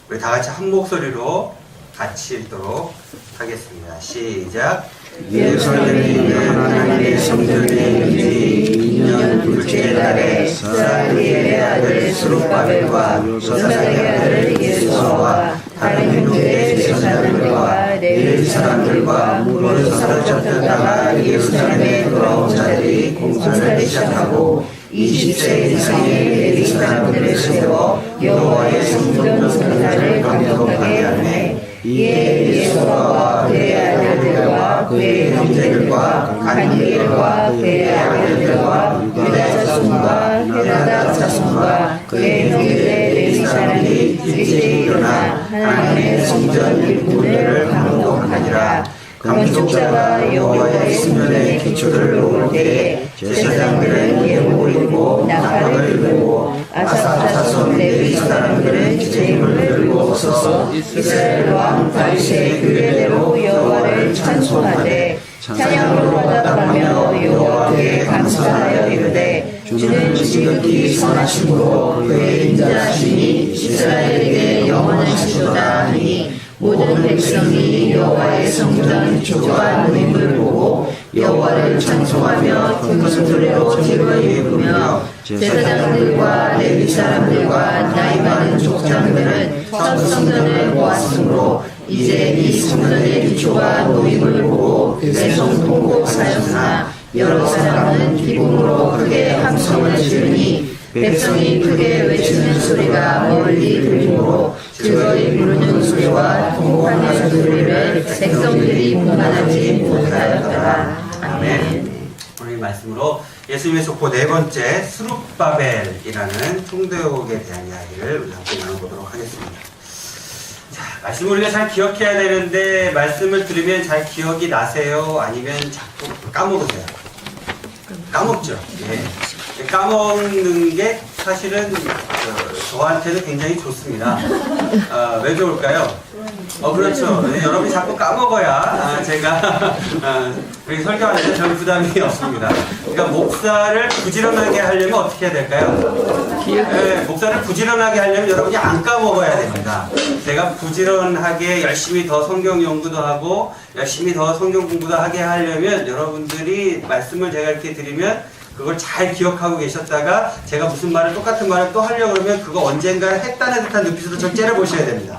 우리 다 같이 한 목소리로 같이 읽도록 하겠습니다. 시작. 예루살렘이 하나님의 성전의 일이 2년 둘째 날에 스라엘의 아들 스룹바벨과 요사닥의 아들 예수아와 다른 민족의 제사장들과 레위 사람들과 물을 사로잡혔다가 예루살렘에 돌아온 자들이 공사를 시작하고 20세 이상의 레위 사람들을 세워 여호와의 성전 성사를 감독하게 하매 이에 예수아와 그의 아들들과 그의 형제들과 간디엘과 그의 아들들과 유다 자손과 헤로다 자손과 그의 형제들의 레위 사람이 일제히 일어나 하나님의 성전 일꾼을 감독하니라. 감독자가 여호와의 성전의 기초를 놓을 때에 제사장들은 예복을 입고 나팔을 불고 아삽 자손 레위 사람들은 기제임을 들고 서서 이스라엘 왕 다윗의 규례대로 여호와를 찬송하되 찬양으로 화답하며 여호와께 감사하여 이르되 주는 지극히 선하심으로 그의 인자하심이 이스라엘에게 영원하시도다 하니 모든 백성이 여호와의 성전 기초와 노임을 보고 여호와를 찬송하며 큰 소리로 기뻐이 부르며 제사장들과 레위 사람들과 나이 많은 족장들은 첫 성전을 보았으므로 이제 이 성전의 기초와 노임을 보고 배송 통곡 사였으나 여러 사람은 기쁨으로 크게 함성을 지르니 백성이 크게 외치는 소리가 멀리 들리므로 즐거이 부르는 소리와 통곡하는 소리를 백성들이 분간하지 못하였더라. 아멘. 오늘 이 말씀으로 예수님의 족보 네 번째 스룹바벨이라는 총독에 대한 이야기를 우리 함께 나눠보도록 하겠습니다. 자, 말씀을 우리가 잘 기억해야 되는데 말씀을 들으면 잘 기억이 나세요? 아니면 자꾸 까먹으세요? 까먹죠. 예. 까먹는 게 사실은 저한테는 굉장히 좋습니다. 왜 좋을까요? 그렇죠. 여러분이 자꾸 까먹어야 제가 우리 설교하는데 별 부담이 없습니다. 그러니까 목사를 부지런하게 하려면 어떻게 해야 될까요? 목사를 부지런하게 하려면 여러분이 안 까먹어야 됩니다. 제가 부지런하게 열심히 더 성경 연구도 하고 열심히 더 성경 공부도 하게 하려면 여러분들이 말씀을 제가 이렇게 드리면 그걸 잘 기억하고 계셨다가 제가 무슨 말을 똑같은 말을 또 하려고 그러면 그거 언젠가 했다는 듯한 눈빛으로 저 째려보셔야 됩니다.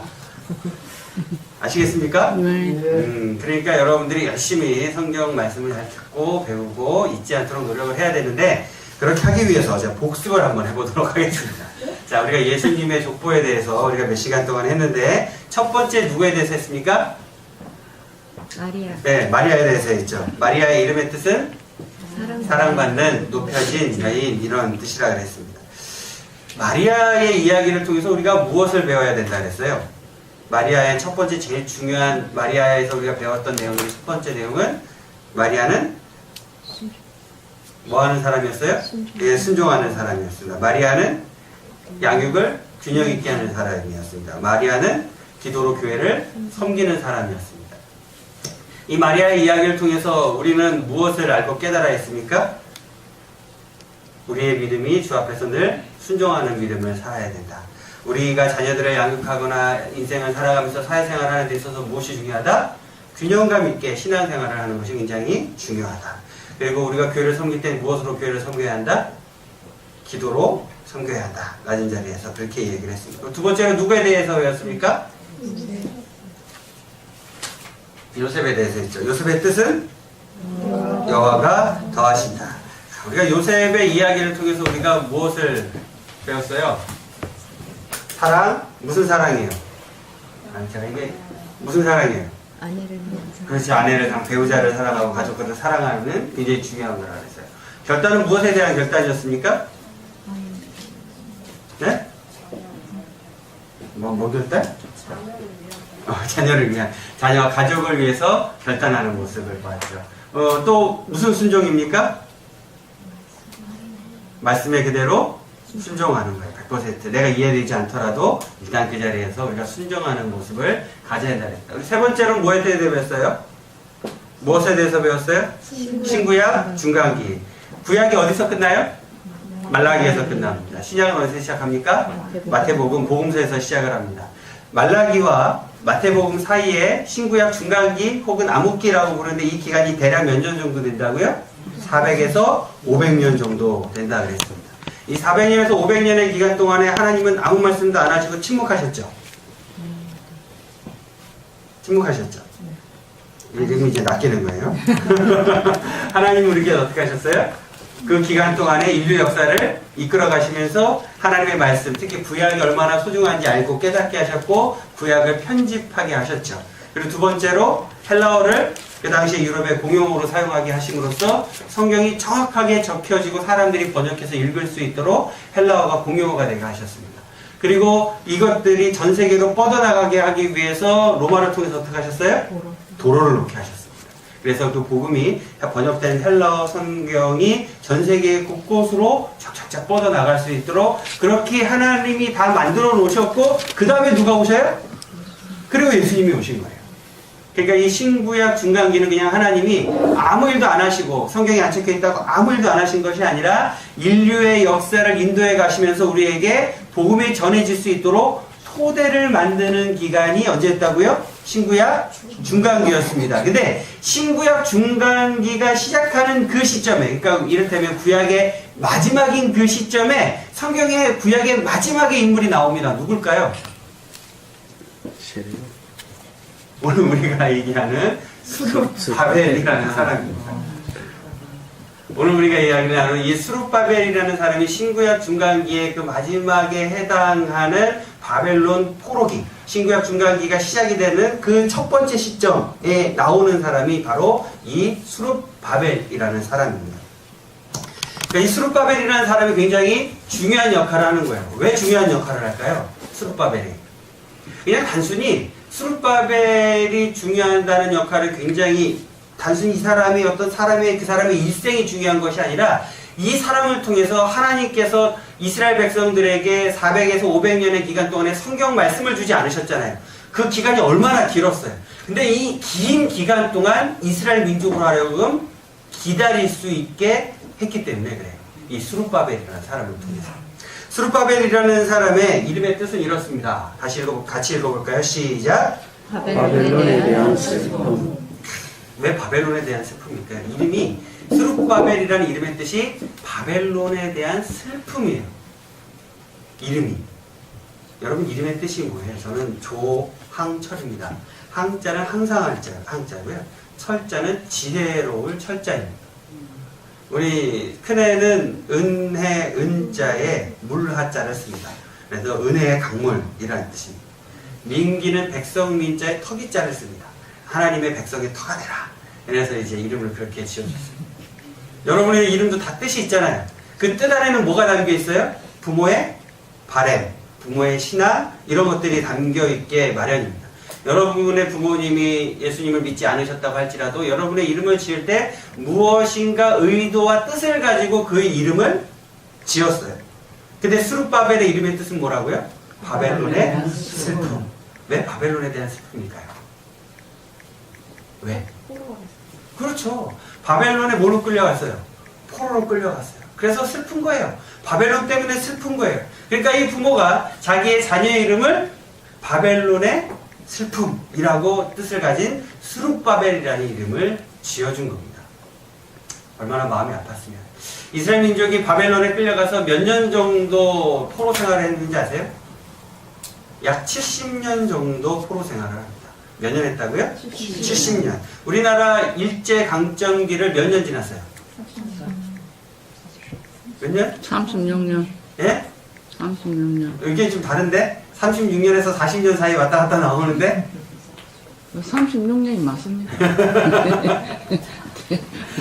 아시겠습니까? 그러니까 여러분들이 열심히 성경 말씀을 잘 듣고 배우고 잊지 않도록 노력을 해야 되는데 그렇게 하기 위해서 제가 복습을 한번 해보도록 하겠습니다. 자, 우리가 예수님의 족보에 대해서 우리가 몇 시간 동안 했는데 첫 번째 누구에 대해서 했습니까? 마리아. 네, 마리아에 대해서 했죠. 마리아의 이름의 뜻은? 사랑받는 높여진 여인, 이런 뜻이라 그랬습니다. 마리아의 이야기를 통해서 우리가 무엇을 배워야 된다 그랬어요? 마리아의 첫 번째 제일 중요한 마리아에서 우리가 배웠던 내용 중에 첫 번째 내용은 마리아는 뭐 하는 사람이었어요? 예, 순종하는 사람이었습니다. 마리아는 양육을 균형 있게 하는 사람이었습니다. 마리아는 기도로 교회를 섬기는 사람이었습니다. 이 마리아의 이야기를 통해서 우리는 무엇을 알고 깨달아 했습니까? 우리의 믿음이 주 앞에서 늘 순종하는 믿음을 살아야 된다. 우리가 자녀들을 양육하거나 인생을 살아가면서 사회생활을 하는 데 있어서 무엇이 중요하다? 균형감 있게 신앙생활을 하는 것이 굉장히 중요하다. 그리고 우리가 교회를 섬길 때 무엇으로 교회를 섬겨야 한다? 기도로 섬겨야 한다. 낮은 자리에서 그렇게 얘기를 했습니다. 두 번째는 누구에 대해서 배웠습니까? 요셉에 대해서 했죠. 요셉의 뜻은 여호와가 더하신다. 우리가 요셉의 이야기를 통해서 우리가 무엇을 배웠어요? 사랑? 무슨 사랑이에요? 제가 이게 무슨 사랑이에요? 아내를 위한 사랑. 그렇지, 아내를 배우자를 사랑하고 가족들을 사랑하는 굉장히 중요한 거라 그랬어요. 결단은 무엇에 대한 결단이었습니까? 네? 뭐 결단? 자녀를 위한, 자녀와 가족을 위해서 결단하는 모습을 보았죠. 또 무슨 순종입니까? 말씀에 그대로 순종하는 거예요. 100%. 내가 이해되지 않더라도 일단 그 자리에서 우리가 순종하는 모습을 가져야 된다. 우리 세 번째로는 뭐에 대해서 배웠어요? 무엇에 대해서 배웠어요? 신구약, 중간기. 구약이 어디서 끝나요? 말라기에서 끝납니다. 신약은 어디서 시작합니까? 마태복음, 복음서에서 시작을 합니다. 말라기와 마태복음 사이에 신구약 중간기 혹은 암흑기라고 부르는데 이 기간이 대략 몇 년 정도 된다고요? 400에서 500년 정도 된다 그랬습니다. 이 400년에서 500년의 기간 동안에 하나님은 아무 말씀도 안 하시고 침묵하셨죠? 침묵하셨죠? 이름이 이제 낚이는 거예요. 하나님은 우리에게 어떻게 하셨어요? 그 기간 동안에 인류 역사를 이끌어 가시면서 하나님의 말씀, 특히 구약이 얼마나 소중한지 알고 깨닫게 하셨고 구약을 편집하게 하셨죠. 그리고 두 번째로 헬라어를 그 당시에 유럽의 공용어로 사용하게 하심으로써 성경이 정확하게 적혀지고 사람들이 번역해서 읽을 수 있도록 헬라어가 공용어가 되게 하셨습니다. 그리고 이것들이 전 세계로 뻗어나가게 하기 위해서 로마를 통해서 어떻게 하셨어요? 도로를 놓게 하셨습니다. 그래서 그 복음이 번역된 헬라어 성경이 전 세계 곳곳으로 쫙쫙쫙 뻗어나갈 수 있도록 그렇게 하나님이 다 만들어 놓으셨고 그 다음에 누가 오셔요? 그리고 예수님이 오신 거예요. 그러니까 이 신구약 중간기는 그냥 하나님이 아무 일도 안 하시고 성경에 안 적혀 있다고 아무 일도 안 하신 것이 아니라 인류의 역사를 인도해 가시면서 우리에게 복음이 전해질 수 있도록 토대를 만드는 기간이 언제였다고요? 신구약 중간기였습니다. 근데 신구약 중간기가 시작하는 그 시점에, 그러니까 이를테면 구약의 마지막인 그 시점에 성경의 구약의 마지막의 인물이 나옵니다. 누굴까요? 오늘 우리가 얘기하는 수룹바벨이라는 사람입니다. 오늘 우리가 이야기하는 이 수룹바벨이라는 사람이 신구약 중간기의 그 마지막에 해당하는 바벨론 포로기, 신구약 중간기가 시작이 되는 그 첫 번째 시점에 나오는 사람이 바로 이 수룹바벨이라는 사람입니다. 그러니까 이 수룹바벨이라는 사람이 굉장히 중요한 역할을 하는 거예요. 왜 중요한 역할을 할까요? 수룹바벨이. 그냥 단순히 수룹바벨이 중요하다는 역할을 굉장히 단순히 이 사람이 어떤 사람의 그 사람의 일생이 중요한 것이 아니라 이 사람을 통해서 하나님께서 이스라엘 백성들에게 400에서 500년의 기간 동안에 성경 말씀을 주지 않으셨잖아요. 그 기간이 얼마나 길었어요. 근데 이 긴 기간 동안 이스라엘 민족으로 하여금 기다릴 수 있게 했기 때문에 그래요. 이 수룹바벨이라는 사람을 통해서. 수룹바벨이라는 사람의 이름의 뜻은 이렇습니다. 같이 읽어볼까요? 시작. 바벨론에 대한 슬픔. 왜 바벨론에 대한 슬픔입니까? 이름이 수룹바벨이라는 이름의 뜻이 바벨론에 대한 슬픔이에요. 이름이. 여러분 이름의 뜻이 뭐예요? 저는 조항철입니다. 항자는 항상 항자고요. 철자는 지혜로울 철자입니다. 우리 큰애는 은혜 은자에 물하자를 씁니다. 그래서 은혜의 강물이라는 뜻입니다. 민기는 백성민자에 터기자를 씁니다. 하나님의 백성의 터가 되라. 그래서 이제 이름을 그렇게 지어줬습니다. 여러분의 이름도 다 뜻이 있잖아요. 그 뜻 안에는 뭐가 담겨 있어요? 부모의 바램, 부모의 신앙 이런 것들이 담겨 있게 마련입니다. 여러분의 부모님이 예수님을 믿지 않으셨다고 할지라도 여러분의 이름을 지을 때 무엇인가 의도와 뜻을 가지고 그 이름을 지었어요. 근데 수룹바벨의 이름의 뜻은 뭐라고요? 바벨론의 슬픔. 왜 바벨론에 대한 슬픔일까요? 왜? 그렇죠. 바벨론에 뭘로 끌려갔어요? 포로로 끌려갔어요. 그래서 슬픈 거예요. 바벨론 때문에 슬픈 거예요. 그러니까 이 부모가 자기의 자녀의 이름을 바벨론의 슬픔이라고 뜻을 가진 수룹바벨이라는 이름을 지어준 겁니다. 얼마나 마음이 아팠으면. 이스라엘 민족이 바벨론에 끌려가서 몇 년 정도 포로 생활을 했는지 아세요? 약 70년 정도 포로 생활을 합니다. 몇 년 했다고요? 70년. 우리나라 일제강점기를 몇 년 지났어요? 몇 년? 36년. 예? 36년. 의견이 좀 다른데? 36년에서 40년 사이 왔다 갔다 나오는데? 36년이 맞습니다.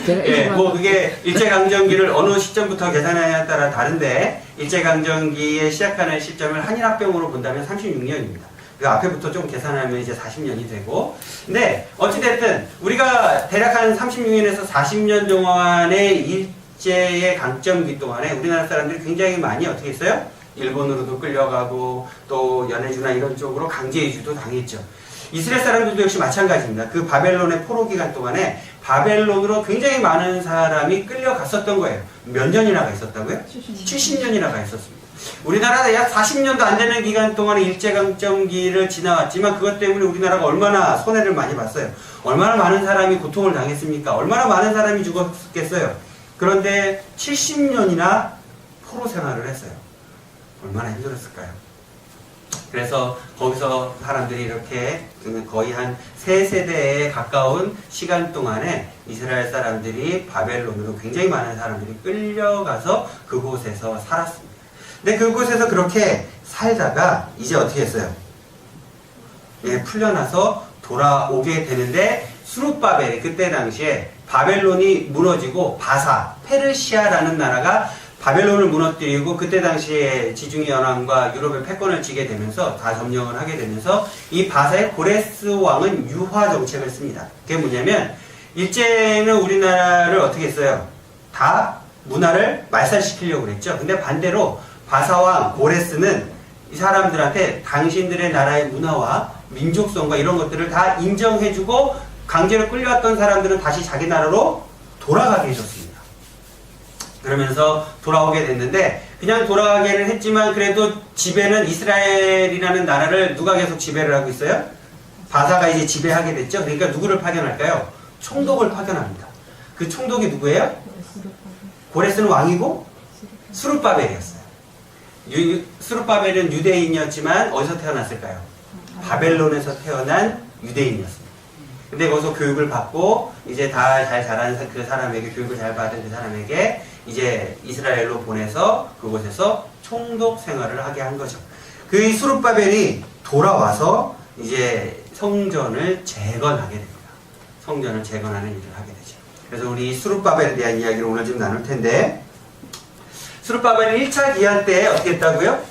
예, 뭐 그게 일제강점기를 어느 시점부터 계산하냐에 따라 다른데 일제강점기에 시작하는 시점을 한일합병으로 본다면 36년입니다. 그 앞에부터 좀 계산하면 이제 40년이 되고 근데 어찌됐든 우리가 대략 한 36년에서 40년 동안의 일제의 강점기 동안에 우리나라 사람들이 굉장히 많이 어떻게 했어요? 일본으로도 끌려가고 또 연해주나 이런 쪽으로 강제 이주도 당했죠. 이스라엘 사람들도 역시 마찬가지입니다. 그 바벨론의 포로 기간 동안에 바벨론으로 굉장히 많은 사람이 끌려갔었던 거예요. 몇 년이나 가 있었다고요? 70년이나 가 있었습니다. 우리나라가 약 40년도 안 되는 기간 동안에 일제강점기를 지나왔지만 그것 때문에 우리나라가 얼마나 손해를 많이 봤어요. 얼마나 많은 사람이 고통을 당했습니까? 얼마나 많은 사람이 죽었겠어요. 그런데 70년이나 포로 생활을 했어요. 얼마나 힘들었을까요? 그래서 거기서 사람들이 이렇게 거의 한 3세대에 가까운 시간 동안에 이스라엘 사람들이 바벨론으로 굉장히 많은 사람들이 끌려가서 그곳에서 살았습니다. 근데 그곳에서 그렇게 살다가 이제 어떻게 했어요? 예, 풀려나서 돌아오게 되는데 수룹바벨이 그때 당시에 바벨론이 무너지고 바사, 페르시아라는 나라가 바벨론을 무너뜨리고 그때 당시에 지중해 연안과 유럽의 패권을 쥐게 되면서 다 점령을 하게 되면서 이 바사의 고레스 왕은 유화 정책을 씁니다. 그게 뭐냐면 일제는 우리나라를 어떻게 했어요? 다 문화를 말살시키려고 그랬죠. 근데 반대로 바사왕 고레스는 이 사람들한테 당신들의 나라의 문화와 민족성과 이런 것들을 다 인정해주고 강제로 끌려왔던 사람들은 다시 자기 나라로 돌아가게 해줬습니다. 그러면서 돌아오게 됐는데 그냥 돌아가기는 했지만 그래도 지배는 이스라엘이라는 나라를 누가 계속 지배를 하고 있어요? 바사가 이제 지배하게 됐죠. 그러니까 누구를 파견할까요? 총독을 파견합니다. 그 총독이 누구예요? 고레스는 왕이고 수룹바벨이었어요. 수룹바벨은 유대인이었지만 어디서 태어났을까요? 바벨론에서 태어난 유대인이었습니다. 근데 거기서 교육을 받고 이제 다 잘 자란 그 사람에게 교육을 잘 받은 그 사람에게 이제 이스라엘로 보내서 그곳에서 총독 생활을 하게 한 거죠. 그 수룹바벨이 돌아와서 이제 성전을 재건하게 됩니다. 성전을 재건하는 일을 하게 되죠. 그래서 우리 수룹바벨에 대한 이야기를 오늘 좀 나눌 텐데 수룹바벨은 1차 기한 때 어떻게 했다고요?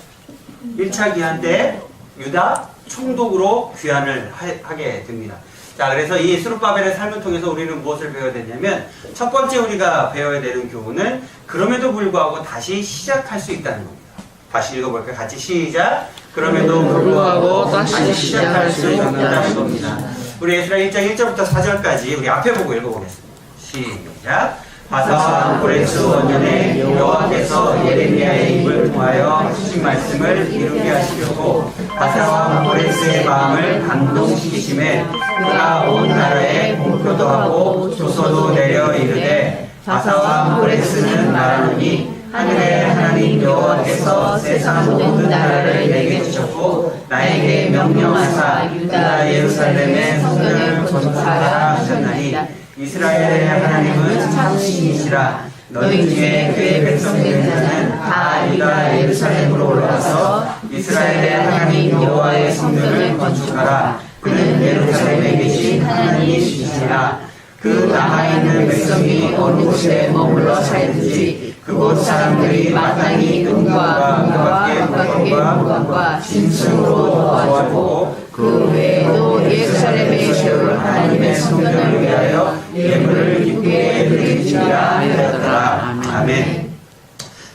1차 기한 때 유다 총독으로 귀환을 하게 됩니다. 자, 그래서 이 수룹바벨의 삶을 통해서 우리는 무엇을 배워야 되냐면 첫 번째 우리가 배워야 되는 교훈은 그럼에도 불구하고 다시 시작할 수 있다는 겁니다. 다시 읽어볼까요? 같이 시작. 그럼에도 불구하고 다시 시작할 수 있다는 겁니다. 우리 에스라 1장 1절부터 4절까지 우리 앞에 보고 읽어보겠습니다. 시작. 바사와 고레스 원년에 여호와께서 예레미야의 입을 통하여 하신 말씀을 이루게 하시려고 바사와 고레스의 마음을 감동시키심에 그가 온 나라에 공표도 하고 조서도 내려 이르되 바사와 고레스는 말하노니 하늘의 하나님 여호와께서 세상 모든 나라를 내게 주셨고 나에게 명령하사 유다 예루살렘의 성전을 건축하라 하셨나니 이스라엘의 하나님은 참신이시라. 너희 중에 그의 백성된 자는 다 유다 예루살렘으로 올라가서 이스라엘의 하나님 여호와의 성전을 건축하라. 그는 예루살렘에 계신 하나님이시라. 그 남아있는 백성이 어느 곳에 머물러 살든지 그곳 사람들이 마땅히 은과 금과 물건과 짐승으로 도와주고 그 외에도 예루살렘에 세울 하나님의 성전을 위하여 예물을 기쁘게 드리리라 하였더라. 아멘.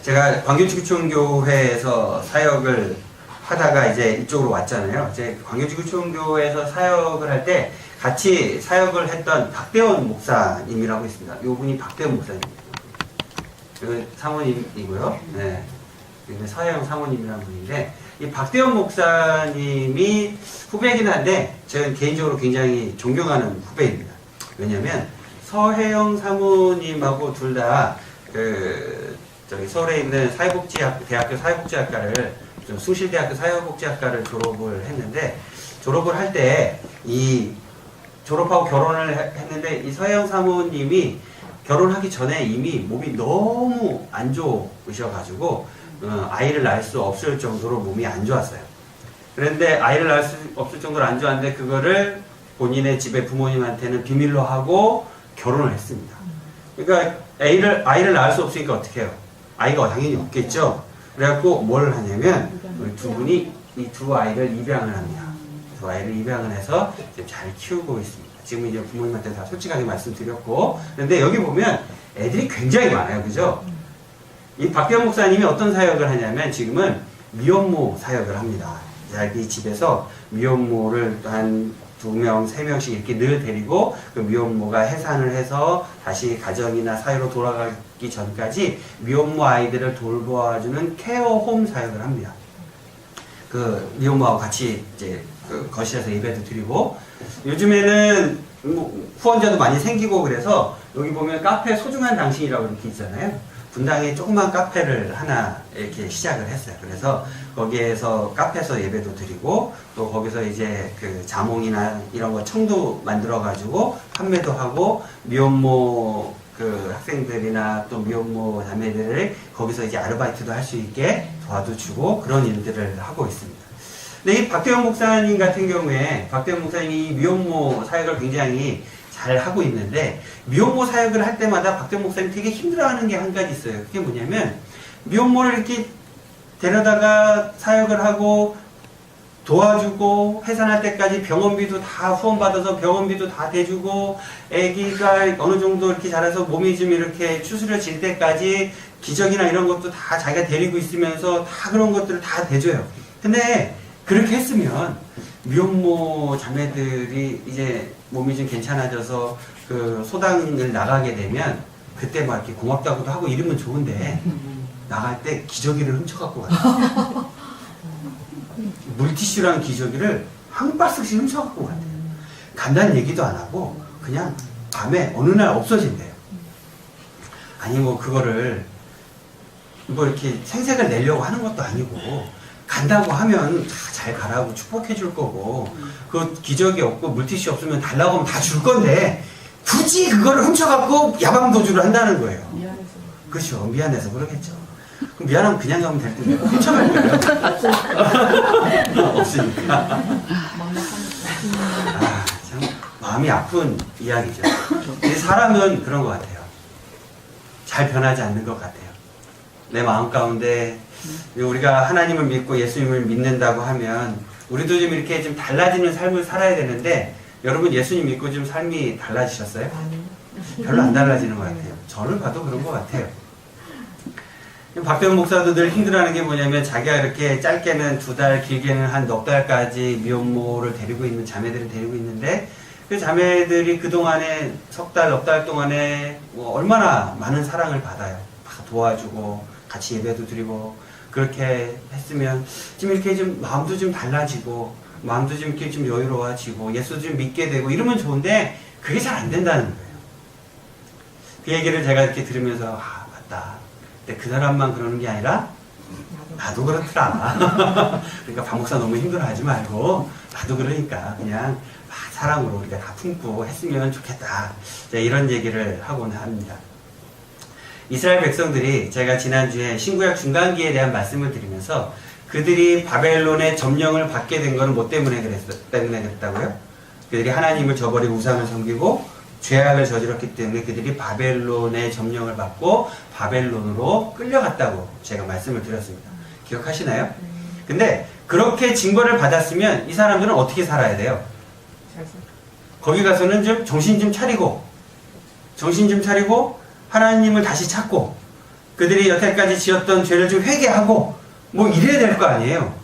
제가 광교지구촌교회에서 사역을 하다가 이제 이쪽으로 왔잖아요. 이제 광교지구촌교회에서 사역을 할 때 같이 사역을 했던 박대원 목사님이라고 있습니다. 이 분이 박대원 목사님입니다. 사모님이고요. 네. 서혜영 사모님이라는 분인데 이 박대원 목사님이 후배이긴 한데 저는 개인적으로 굉장히 존경하는 후배입니다. 왜냐면 서혜영 사모님하고 둘 다 서울에 있는 대학교 사회복지학과를 숭실대학교 사회복지학과를 졸업을 했는데 졸업을 할 때 졸업하고 결혼을 했는데 이 서혜영 사모님이 결혼하기 전에 이미 몸이 너무 안 좋으셔가지고 아이를 낳을 수 없을 정도로 몸이 안 좋았어요. 그런데 아이를 낳을 수 없을 정도로 안 좋았는데 그거를 본인의 집에 부모님한테는 비밀로 하고 결혼을 했습니다. 그러니까 아이를 낳을 수 없으니까 어떻게 해요? 아이가 당연히 없겠죠. 그래갖고 뭘 하냐면 우리 두 분이 이 두 아이를 입양을 합니다. 두 아이를 입양을 해서 잘 키우고 있습니다. 지금 이제 부모님한테 다 솔직하게 말씀드렸고, 그런데 여기 보면 애들이 굉장히 많아요, 그죠? 이 박대원 목사님이 어떤 사역을 하냐면 지금은 미혼모 사역을 합니다. 자기 집에서 미혼모를 한 2명, 3명씩 이렇게 늘 데리고 그 미혼모가 해산을 해서 다시 가정이나 사회로 되기 전까지 미혼모 아이들을 돌보아주는 케어홈 사역을 합니다. 그 미혼모하고 같이 이제 그 거실에서 예배도 드리고, 요즘에는 뭐 후원자도 많이 생기고 그래서 여기 보면 카페 소중한 당신이라고 이렇게 있잖아요. 분당에 조그만 카페를 하나 이렇게 시작을 했어요. 그래서 거기에서 카페에서 예배도 드리고, 또 거기서 이제 그 자몽이나 이런 거 청도 만들어 가지고 판매도 하고, 미혼모 그 학생들이나 또 미혼모 자매들을 거기서 이제 아르바이트도 할 수 있게 도와도 주고, 그런 일들을 하고 있습니다. 근데 이 박대영 목사님 같은 경우에, 박대영 목사님이 미혼모 사역을 굉장히 잘 하고 있는데, 미혼모 사역을 할 때마다 박대영 목사님 되게 힘들어하는 게 한 가지 있어요. 그게 뭐냐면, 미혼모를 이렇게 데려다가 사역을 하고 도와주고 해산할 때까지 병원비도 다 후원받아서 병원비도 다 대주고, 아기가 어느 정도 이렇게 자라서 몸이 좀 이렇게 추스려질 때까지 기저귀나 이런 것도 다 자기가 데리고 있으면서 다 그런 것들을 다 대줘요. 근데 그렇게 했으면 미혼모 자매들이 이제 몸이 좀 괜찮아져서 그 소당을 나가게 되면 그때 막 이렇게 고맙다고도 하고 이러면 좋은데, 나갈 때 기저귀를 훔쳐갖고 가요. 물티슈랑 기저귀를 한 박스씩 훔쳐갖고 간대요. 간다는 얘기도 안 하고 그냥 밤에 어느 날 없어진대요. 아니 뭐 그거를 뭐 이렇게 생색을 내려고 하는 것도 아니고, 간다고 하면 다 잘 가라고 축복해 줄 거고, 그 기저귀 없고 물티슈 없으면 달라고 하면 다 줄 건데 굳이 그거를 훔쳐갖고 야방도주를 한다는 거예요. 미안해서. 그렇죠. 미안해서 그러겠죠. 그럼 미안하면 그냥 가면 될 텐데 훔쳐갈 거예요. 없으니까. 아, 참 마음이 아픈 이야기죠. 근데 사람은 그런 것 같아요. 잘 변하지 않는 것 같아요. 내 마음 가운데 우리가 하나님을 믿고 예수님을 믿는다고 하면 우리도 좀 이렇게 좀 달라지는 삶을 살아야 되는데, 여러분 예수님 믿고 좀 삶이 달라지셨어요? 별로 안 달라지는 것 같아요. 저를 봐도 그런 것 같아요. 박대원 목사도 늘 힘들어하는 게 뭐냐면, 자기가 이렇게 짧게는 2달, 길게는 한 넉 달까지 미혼모를 데리고 있는 자매들을 데리고 있는데, 그 자매들이 그동안에 석 달, 넉 달 동안에 뭐 얼마나 많은 사랑을 받아요. 다 도와주고 같이 예배도 드리고, 그렇게 했으면 좀 이렇게 좀 마음도 좀 달라지고, 마음도 좀 이렇게 좀 여유로워지고, 예수 좀 믿게 되고 이러면 좋은데, 그게 잘 안 된다는 거예요. 그 얘기를 제가 이렇게 들으면서, 아, 맞다. 근데 그 사람만 그러는 게 아니라 나도 그렇더라. 그러니까 박 목사 너무 힘들어하지 말고 나도 그러니까 그냥 사랑으로 우리가 다 품고 했으면 좋겠다. 이런 얘기를 하곤 합니다. 이스라엘 백성들이, 제가 지난주에 신구약 중간기에 대한 말씀을 드리면서 그들이 바벨론의 점령을 받게 된 것은 뭐 때문에 그랬다고요? 그들이 하나님을 저버리고 우상을 섬기고 죄악을 저질렀기 때문에 그들이 바벨론의 점령을 받고 바벨론으로 끌려갔다고 제가 말씀을 드렸습니다. 기억하시나요? 근데 그렇게 징벌을 받았으면 이 사람들은 어떻게 살아야 돼요? 거기 가서는 좀 정신 좀 차리고 하나님을 다시 찾고, 그들이 여태까지 지었던 죄를 좀 회개하고 뭐 이래야 될 거 아니에요?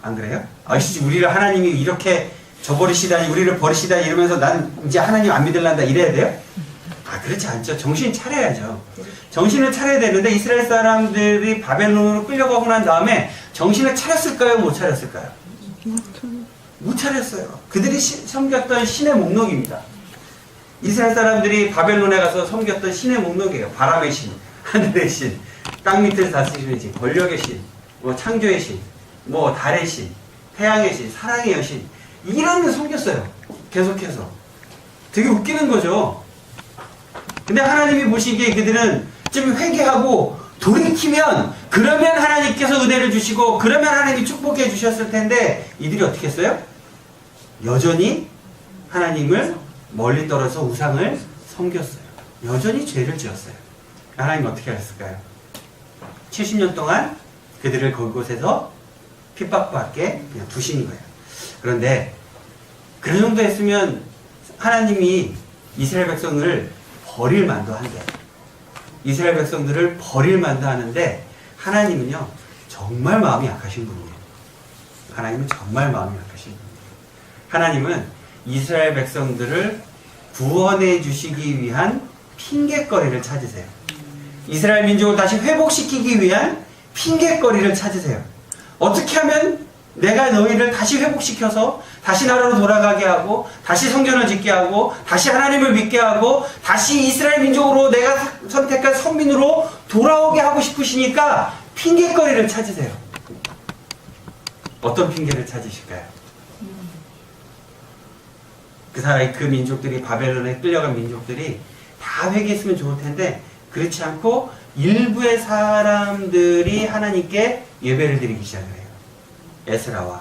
안 그래요? 아이씨, 우리를 하나님이 이렇게 저버리시다니, 우리를 버리시다니 이러면서 난 이제 하나님 안 믿을란다 이래야 돼요? 아, 그렇지 않죠. 정신 차려야죠. 정신을 차려야 되는데, 이스라엘 사람들이 바벨론으로 끌려가고 난 다음에 정신을 차렸을까요? 못 차렸을까요? 못 차렸어요. 그들이 섬겼던 신의 목록입니다. 이스라엘 사람들이 바벨론에 가서 섬겼던 신의 목록이에요. 바람의 신, 하늘의 신, 땅 밑을 다스리는 신, 권력의 신, 뭐 창조의 신, 뭐 달의 신, 태양의 신, 사랑의 여신, 이런 걸 섬겼어요. 계속해서. 되게 웃기는 거죠. 근데 하나님이 보시기에 그들은 좀 회개하고 돌이키면, 그러면 하나님께서 은혜를 주시고 그러면 하나님이 축복해 주셨을 텐데, 이들이 어떻게 했어요? 여전히 하나님을 멀리 떨어져 우상을 섬겼어요. 여전히 죄를 지었어요. 하나님 어떻게 하셨을까요? 70년 동안 그들을 그곳에서 핍박받게 그냥 두신 거예요. 그런데 그 정도 했으면 하나님이 이스라엘 백성들을 버릴 만도 한데, 이스라엘 백성들을 버릴 만도 하는데, 하나님은요 정말 마음이 약하신 분이에요. 하나님은 정말 마음이 약하신 분이에요. 하나님은 이스라엘 백성들을 구원해 주시기 위한 핑계거리를 찾으세요. 이스라엘 민족을 다시 회복시키기 위한 핑계거리를 찾으세요. 어떻게 하면 내가 너희를 다시 회복시켜서 다시 나라로 돌아가게 하고 다시 성전을 짓게 하고 다시 하나님을 믿게 하고 다시 이스라엘 민족으로 내가 선택한 선민으로 돌아오게 하고 싶으시니까 핑계거리를 찾으세요. 어떤 핑계를 찾으실까요? 그 민족들이 바벨론에 끌려간 민족들이 다 회개했으면 좋을 텐데 그렇지 않고 일부의 사람들이 하나님께 예배를 드리기 시작을 해요. 에스라와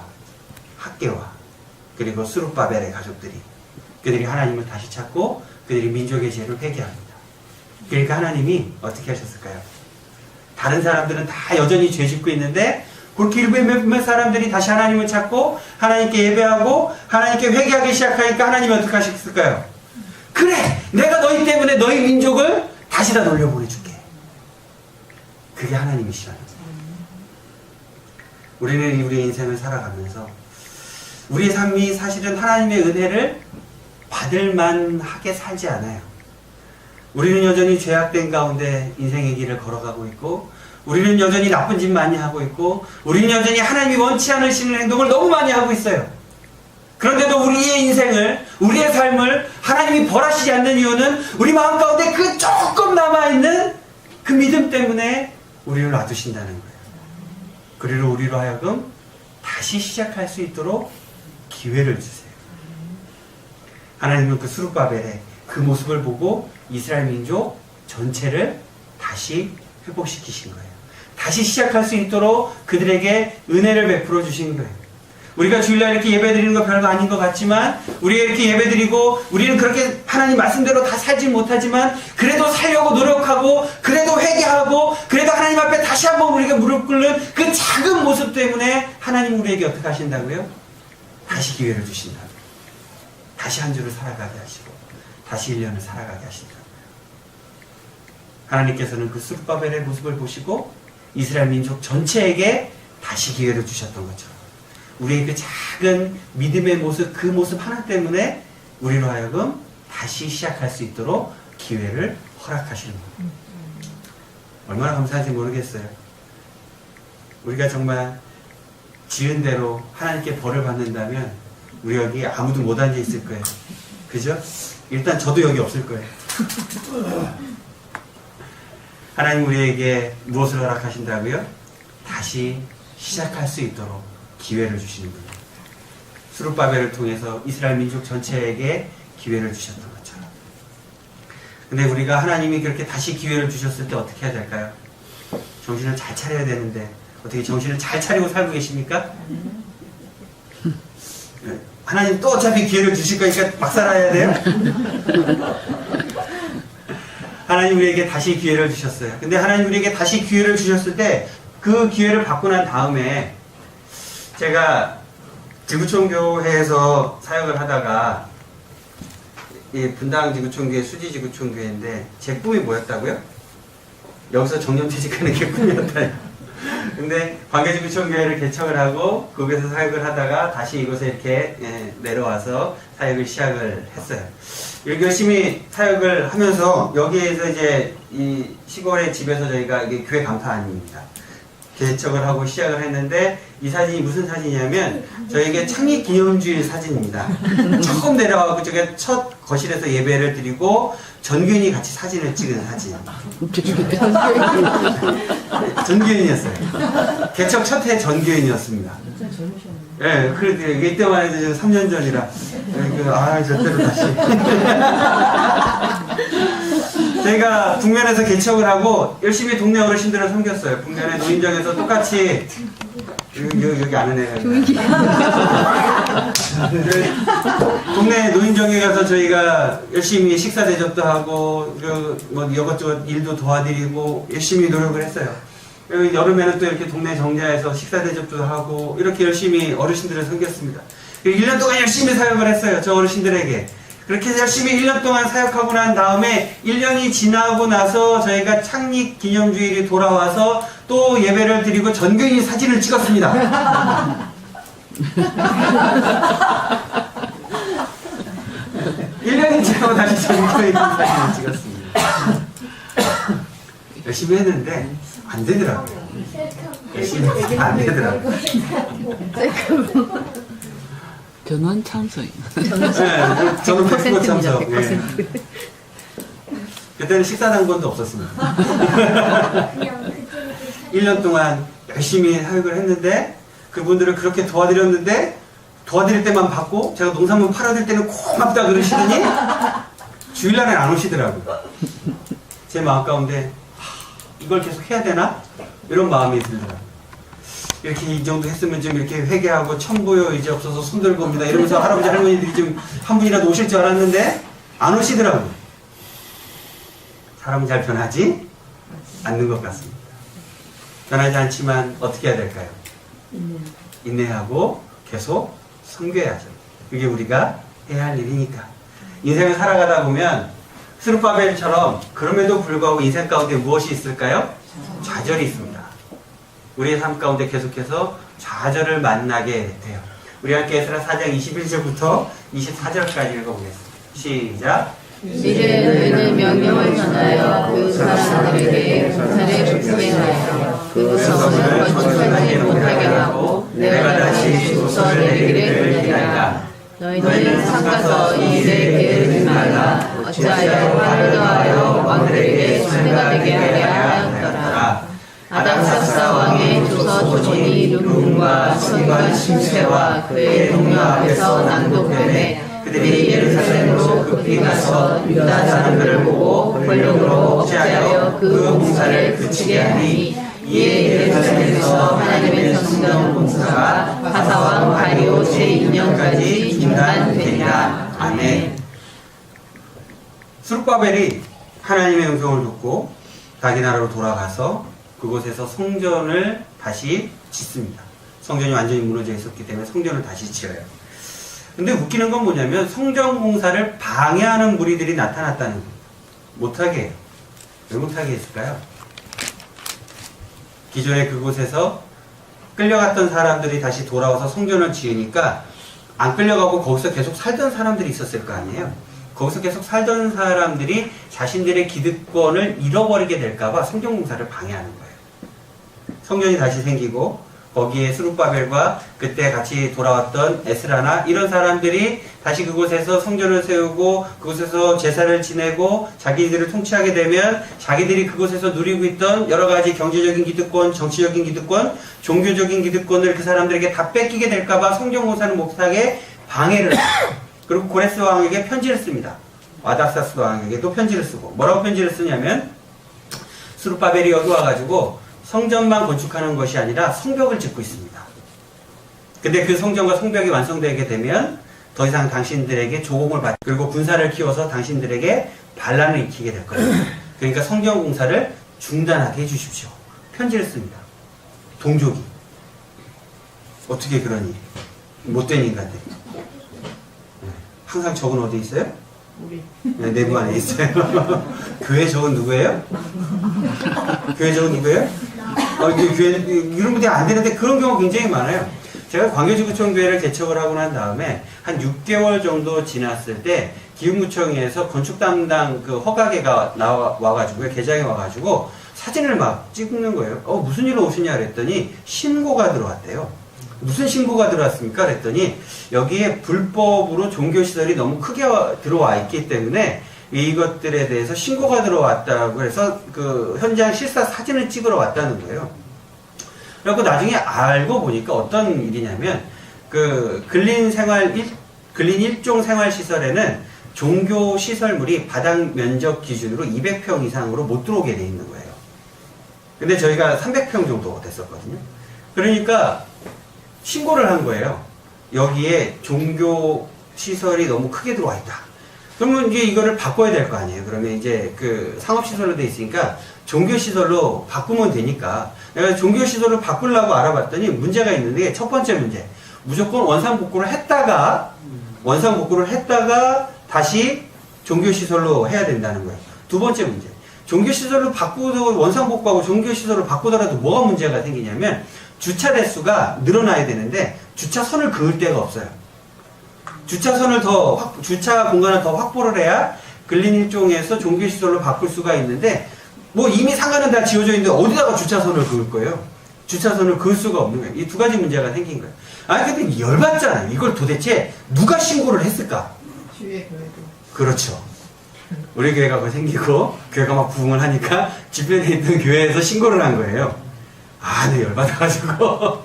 학개와 그리고 스룹바벨의 가족들이 그들이 하나님을 다시 찾고 그들이 민족의 죄를 회개합니다. 그러니까 하나님이 어떻게 하셨을까요? 다른 사람들은 다 여전히 죄 짓고 있는데 그렇게 일부의 몇몇 사람들이 다시 하나님을 찾고 하나님께 예배하고 하나님께 회개하기 시작하니까 하나님이 어떻게 하셨을까요? 그래! 내가 너희 때문에 너희 민족을 다시 다 돌려보내줄게. 그게 하나님이시라는 거예요. 우리는 우리의 인생을 살아가면서 우리의 삶이 사실은 하나님의 은혜를 받을 만하게 살지 않아요. 우리는 여전히 죄악된 가운데 인생의 길을 걸어가고 있고 우리는 여전히 나쁜 짓 많이 하고 있고 우리는 여전히 하나님이 원치 않으시는 행동을 너무 많이 하고 있어요. 그런데도 우리의 인생을 우리의 삶을 하나님이 벌하시지 않는 이유는 우리 마음 가운데 그 조금 남아있는 그 믿음 때문에 우리를 놔두신다는 거예요. 그리고 우리로 하여금 다시 시작할 수 있도록 기회를 주세요. 하나님은 그 스룹바벨의 그 모습을 보고 이스라엘 민족 전체를 다시 회복시키신 거예요. 다시 시작할 수 있도록 그들에게 은혜를 베풀어 주신 거예요. 우리가 주일날 이렇게 예배드리는 거 별거 아닌 것 같지만 우리가 이렇게 예배드리고 우리는 그렇게 하나님 말씀대로 다 살지 못하지만 그래도 살려고 노력하고 그래도 회개하고 그래도 하나님 앞에 다시 한번 우리가 무릎 꿇는 그 작은 모습 때문에 하나님 우리에게 어떻게 하신다고요? 다시 기회를 주신다고요. 다시 한 주를 살아가게 하시고 다시 1년을 살아가게 하신다고요. 하나님께서는 그 스룹바벨의 모습을 보시고 이스라엘 민족 전체에게 다시 기회를 주셨던 것처럼 우리의 그 작은 믿음의 모습, 그 모습 하나 때문에 우리로 하여금 다시 시작할 수 있도록 기회를 허락하시는 거예요. 얼마나 감사한지 모르겠어요. 우리가 정말 지은 대로 하나님께 벌을 받는다면 우리 여기 아무도 못 앉아 있을 거예요. 그죠? 일단 저도 여기 없을 거예요. 하나님 우리에게 무엇을 허락하신다고요? 다시 시작할 수 있도록 기회를 주시는 분이에요. 스룹바벨을 통해서 이스라엘 민족 전체에게 기회를 주셨던 것처럼. 근데 우리가 하나님이 그렇게 다시 기회를 주셨을 때 어떻게 해야 될까요? 정신을 잘 차려야 되는데 어떻게 정신을 잘 차리고 살고 계십니까? 하나님 또 어차피 기회를 주실 거니까 막 살아야 돼요? 하나님 우리에게 다시 기회를 주셨어요. 근데 하나님 우리에게 다시 기회를 주셨을 때 그 기회를 받고 난 다음에 제가 지구촌교회에서 사역을 하다가 이 분당 지구촌교회 수지 지구촌교회인데 제 꿈이 뭐였다고요? 여기서 정년퇴직하는 게 꿈이었다요. 근데 광개지구촌교회를 개척을 하고 거기서 사역을 하다가 다시 이곳에 이렇게 내려와서 사역을 시작을 했어요. 이렇게 열심히 사역을 하면서 여기에서 이제 이 시골의 집에서 저희가 이게 교회 간판입니다. 개척을 하고 시작을 했는데 이 사진이 무슨 사진이냐면 저에게 창립 기념주일 사진입니다. 처음 내려와서 저게 첫 거실에서 예배를 드리고 전교인이 같이 사진을 찍은 사진. 전교인이었어요. 개척 첫 해 전교인이었습니다. 예, 그래도 이때만 해도 3년 전이라. 저때로 다시. 제가 북면에서 개척을 하고 열심히 동네 어르신들을 섬겼어요. 북면의 노인정에서 똑같이 여기 아는 애가 동네 노인정에 가서 저희가 열심히 식사 대접도 하고 뭐 이것저것 일도 도와드리고 열심히 노력을 했어요. 여름에는 또 이렇게 동네 정자에서 식사 대접도 하고 이렇게 열심히 어르신들을 섬겼습니다. 1년 동안 열심히 사역을 했어요. 저 어르신들에게. 그렇게 열심히 1년 동안 사역하고 난 다음에 1년이 지나고 나서 저희가 창립 기념주일이 돌아와서 또 예배를 드리고 전교인이 사진을 찍었습니다. 1년이 지나고 다시 전교인이 사진을 찍었습니다. 열심히 했는데 안 되더라고요. 열심히 해서 안 되더라고요. 전원 찬성. 네, 저는 100% 참석. 네. 그때는 식사당번도 없었습니다. 1년 동안 열심히 사육을 했는데 그분들을 그렇게 도와드렸는데 도와드릴 때만 받고 제가 농산물 팔아드릴 때는 고맙다 그러시더니 주일날엔 안 오시더라고요. 제 마음 가운데 이걸 계속 해야 되나? 이런 마음이 들더라고요. 이렇게 이 정도 했으면 좀 이렇게 회개하고 천부여 이제 없어서 손들고 옵니다 이러면서 할아버지 할머니들이 좀 한 분이라도 오실 줄 알았는데 안 오시더라고요. 사람은 잘 변하지 않는 것 같습니다. 변하지 않지만 어떻게 해야 될까요? 인내하고 계속 섬겨야죠. 그게 우리가 해야 할 일이니까. 인생을 살아가다 보면 스룹바벨처럼 그럼에도 불구하고 인생 가운데 무엇이 있을까요? 좌절이 있습니다. 우리의 삶 가운데 계속해서 좌절을 만나게 돼요. 우리 함께 에스라 4장 21절부터 24절까지 읽어보겠습니다. 시작. 이제 너희는 명령을 전하여 그 사람들에게 공사를 분배하여 그 성을 건축하지 못하게 하고 내가 다시 주소서 내리기를 기다리라. 너희는 삼가서 이 일을 게으르지 말라. 어찌하여 화를 더하여 왕들에게 손해가 되게 하려 하였더라. 아닥사스다 왕의 조서 조문이 르문과 선과 심세와 그의 동료 앞에서 낭독되매 그들이 예루살렘으로 급히 가서 유다 사람들을 보고 권력으로 억제하여 그 공사를 그치게 하니 이에 예루살렘에서 하나님의 성전 공사가 바사왕 다리오 제2년까지 중단되니라. 아멘. 스룹바벨이 하나님의 음성을 듣고 자기 나라로 돌아가서 그곳에서 성전을 다시 짓습니다. 성전이 완전히 무너져 있었기 때문에 성전을 다시 지어요. 근데 웃기는 건 뭐냐면 성전 공사를 방해하는 무리들이 나타났다는 거예요. 못하게 해요. 왜 못하게 했을까요? 기존에 그곳에서 끌려갔던 사람들이 다시 돌아와서 성전을 지으니까 안 끌려가고 거기서 계속 살던 사람들이 있었을 거 아니에요. 거기서 계속 살던 사람들이 자신들의 기득권을 잃어버리게 될까봐 성전 공사를 방해하는 거예요. 성전이 다시 생기고 거기에 스룹바벨과 그때 같이 돌아왔던 에스라나 이런 사람들이 다시 그곳에서 성전을 세우고 그곳에서 제사를 지내고 자기들을 통치하게 되면 자기들이 그곳에서 누리고 있던 여러 가지 경제적인 기득권, 정치적인 기득권, 종교적인 기득권을 그 사람들에게 다 뺏기게 될까봐 성전 공사를 못하게 방해를 해요. 그리고 고레스 왕에게 편지를 씁니다. 아닥사스 왕에게 또 편지를 쓰고 뭐라고 편지를 쓰냐면 스룹바벨이 여기 와가지고 성전만 건축하는 것이 아니라 성벽을 짓고 있습니다. 근데 그 성전과 성벽이 완성되게 되면 더 이상 당신들에게 조공을 받고 그리고 군사를 키워서 당신들에게 반란을 일으키게 될 거예요. 그러니까 성전 공사를 중단하게 해주십시오. 편지를 씁니다. 동족이. 어떻게 그러니? 못된 인간들. 항상 적은 어디 있어요? 네, 내부 안에 있어요. 교회 적은 누구예요? 교회 적은 누구예요? 교회, 이런 분들이 안 되는데 그런 경우가 굉장히 많아요. 제가 광교지구청교회를 개척을 하고 난 다음에 한 6개월 정도 지났을 때 기흥구청에서 건축 담당 그 허가계가 와가지고 계장이 와가지고 사진을 막 찍는 거예요. 무슨 일로 오시냐 그랬더니 신고가 들어왔대요. 무슨 신고가 들어왔습니까? 그랬더니 여기에 불법으로 종교시설이 너무 크게 들어와 있기 때문에 이것들에 대해서 신고가 들어왔다고 해서 그 현장 실사 사진을 찍으러 왔다는 거예요. 그리고 나중에 알고 보니까 어떤 일이냐면 그 근린 1종 생활시설에는 종교시설물이 바닥 면적 기준으로 200평 이상으로 못 들어오게 돼 있는 거예요. 근데 저희가 300평 정도 됐었거든요. 그러니까 신고를 한 거예요. 여기에 종교시설이 너무 크게 들어와 있다. 그러면 이제 이거를 바꿔야 될 거 아니에요. 그러면 이제 그 상업시설로 돼 있으니까 종교시설로 바꾸면 되니까 내가 종교시설을 바꾸려고 알아봤더니 문제가 있는데 첫 번째 문제. 무조건 원상복구를 했다가 다시 종교시설로 해야 된다는 거예요. 두 번째 문제. 종교시설로 바꾸고 원상복구하고 종교시설로 바꾸더라도 뭐가 문제가 생기냐면 주차 대수가 늘어나야 되는데 주차선을 그을 데가 없어요. 주차 공간을 더 확보를 해야 근린 1종에서 종교시설로 바꿀 수가 있는데 뭐 이미 상가는 다 지어져 있는데 어디다가 주차선을 그을 거예요? 주차선을 그을 수가 없는 거예요. 이 두 가지 문제가 생긴 거예요. 아니 근데 열받잖아요. 이걸 도대체 누가 신고를 했을까? 주위에 교회도. 그렇죠. 우리 교회가 그거 생기고 교회가 막 부흥을 하니까 주변에 있던 교회에서 신고를 한 거예요. 아, 네, 열받아가지고.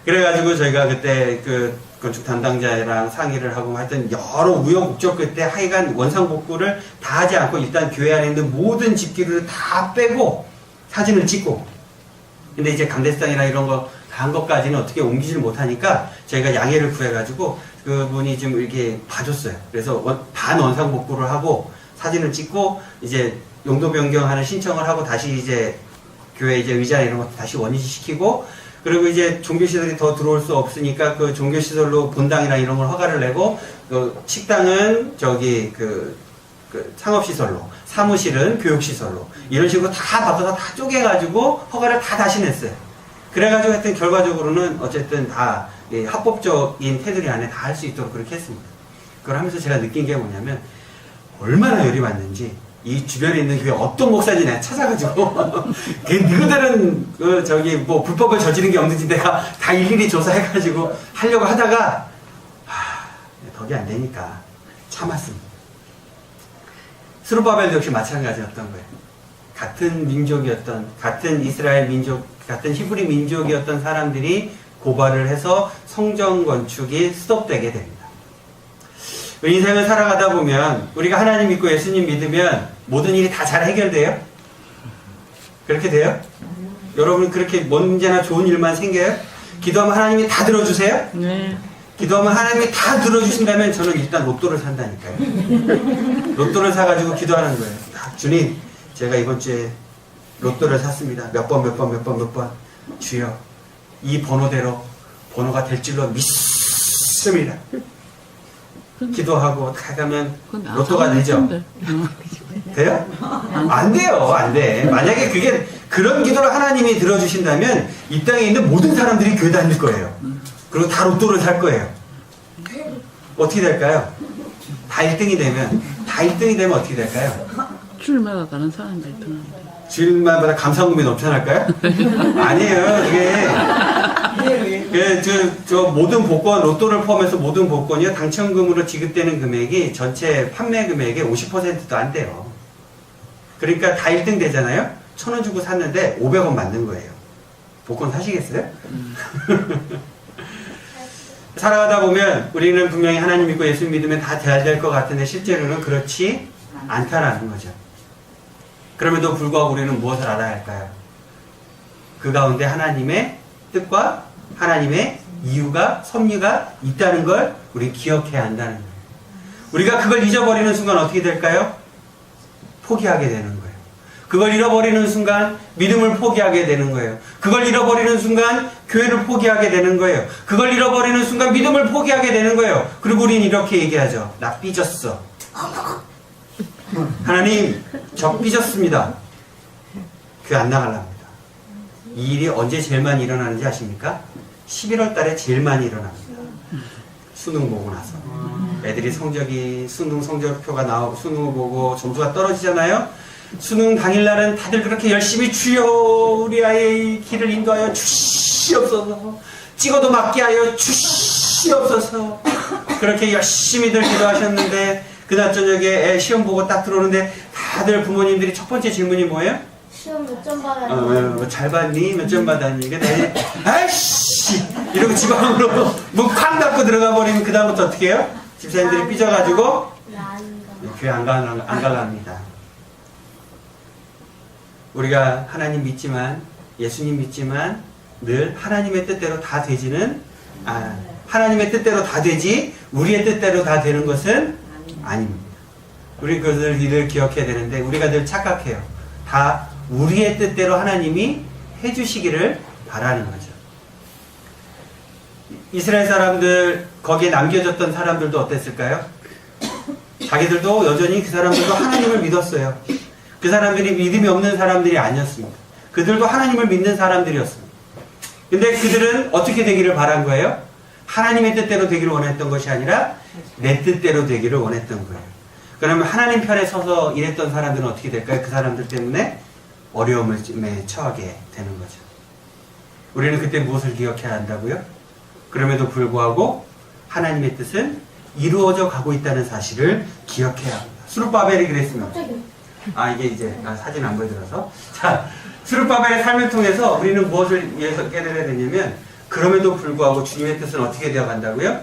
그래가지고 저희가 그때 그 건축 담당자랑 상의를 하고 하여튼 여러 우여곡절 끝에 하여간 원상복구를 다 하지 않고 일단 교회 안에 있는 모든 집기를 다 빼고 사진을 찍고, 근데 이제 강대상이나 이런 거 다 한 것까지는 어떻게 옮기지를 못하니까 저희가 양해를 구해가지고 그분이 좀 이렇게 봐줬어요. 그래서 반 원상복구를 하고 사진을 찍고 이제 용도 변경하는 신청을 하고 다시 이제 교회 이제 의자 이런 것도 다시 원위시키고, 그리고 이제 종교시설이 더 들어올 수 없으니까 그 종교시설로 본당이나 이런 걸 허가를 내고, 그 식당은 저기 그 상업시설로, 사무실은 교육시설로, 이런 식으로 다 바꿔서 다 쪼개가지고 허가를 다 다시 냈어요. 그래가지고 하여튼 결과적으로는 어쨌든 다 합법적인 테두리 안에 다 할 수 있도록 그렇게 했습니다. 그걸 하면서 제가 느낀 게 뭐냐면, 얼마나 열이 받는지, 이 주변에 있는 교회 어떤 목사인지 내가 찾아가지고 너희들은 그 저기 뭐 불법을 저지른 게 없는지 내가 다 일일이 조사해가지고 하려고 하다가 덕이 안 되니까 참았습니다. 스룹바벨도 역시 마찬가지였던 거예요. 같은 민족이었던, 같은 이스라엘 민족, 같은 히브리 민족이었던 사람들이 고발을 해서 성전 건축이 스톱되게 됩니다. 인생을 살아가다 보면 우리가 하나님 믿고 예수님 믿으면 모든 일이 다 잘 해결돼요? 그렇게 돼요? 여러분 그렇게 언제나 좋은 일만 생겨요? 기도하면 하나님이 다 들어주세요? 네. 기도하면 하나님이 다 들어주신다면 저는 일단 로또를 산다니까요. 로또를 사가지고 기도하는 거예요. 주님, 제가 이번 주에 로또를 샀습니다. 몇 번. 주여, 이 번호대로 번호가 될 줄로 믿습니다. 기도하고 가면 로또가 되죠? 돼요? 안 돼요. 안 돼. 만약에 그게 그런 기도를 하나님이 들어주신다면 이 땅에 있는 모든 사람들이 교회 다닐 거예요. 그리고 다 로또를 살 거예요. 어떻게 될까요? 다 1등이 되면 어떻게 될까요? 주일마다 다른 사람들 있더라고요. 주일마다 감사금이 넘쳐날까요? 아니에요. 이게 저 모든 복권, 로또를 포함해서 모든 복권이요, 당첨금으로 지급되는 금액이 전체 판매 금액의 50%도 안 돼요. 그러니까 다 1등 되잖아요? 1,000원 주고 샀는데 500원 맞는 거예요. 복권 사시겠어요? 살아가다 보면 우리는 분명히 하나님 믿고 예수 믿으면 다 잘 될 것 같은데 실제로는 그렇지 않다라는 거죠. 그럼에도 불구하고 우리는 무엇을 알아야 할까요? 그 가운데 하나님의 뜻과 하나님의 이유가, 섭리가 있다는 걸 우리 기억해야 한다는 거예요. 우리가 그걸 잊어버리는 순간 어떻게 될까요? 포기하게 되는 거예요. 그걸 잃어버리는 순간 믿음을 포기하게 되는 거예요. 그걸 잃어버리는 순간 교회를 포기하게 되는 거예요. 그걸 잃어버리는 순간 믿음을 포기하게 되는 거예요. 그리고 우리는 이렇게 얘기하죠. 나 삐졌어. 하나님, 저 삐졌습니다. 교회 안 나가랍니다. 이 일이 언제 제일 많이 일어나는지 아십니까? 11월 달에 제일 많이 일어납니다. 수능 보고 나서. 애들이 수능 성적표가 나오고 수능을 보고 점수가 떨어지잖아요? 수능 당일날은 다들 그렇게 열심히 주여 우리 아이의 길을 인도하여 주시옵소서, 찍어도 맞게 하여 주시옵소서, 그렇게 열심히들 기도하셨는데 그날 저녁에 애 시험 보고 딱 들어오는데 다들 부모님들이 첫 번째 질문이 뭐예요? 시험 몇 점 받았니? 잘 봤니? 몇 점 받았니? 그러니까 아이씨! 이러고 집 안으로 문 쾅 닫고 들어가 버리면 그 다음부터 어떻게 해요? 집사님들이 삐져가지고 교회 안 가랍니다. 우리가 하나님 믿지만, 예수님 믿지만 늘 하나님의 뜻대로 다 되지는 하나님의 뜻대로 다 되지 우리의 뜻대로 다 되는 것은 아닙니다. 우리 그것을 늘 기억해야 되는데 우리가 늘 착각해요. 다 우리의 뜻대로 하나님이 해주시기를 바라는 거죠. 이스라엘 사람들, 거기에 남겨졌던 사람들도 어땠을까요? 자기들도 여전히 그 사람들도 하나님을 믿었어요. 그 사람들이 믿음이 없는 사람들이 아니었습니다. 그들도 하나님을 믿는 사람들이었습니다. 근데 그들은 어떻게 되기를 바란 거예요? 하나님의 뜻대로 되기를 원했던 것이 아니라 내 뜻대로 되기를 원했던 거예요. 그러면 하나님 편에 서서 일했던 사람들은 어떻게 될까요? 그 사람들 때문에 어려움에 처하게 되는 거죠. 우리는 그때 무엇을 기억해야 한다고요? 그럼에도 불구하고 하나님의 뜻은 이루어져 가고 있다는 사실을 기억해야 합니다. 수룹바벨이 그랬습니다. 이게 이제 사진 안 보여드려서. 자, 수룹바벨의 삶을 통해서 우리는 무엇을 위해서 깨달아야 되냐면, 그럼에도 불구하고 주님의 뜻은 어떻게 되어 간다고요?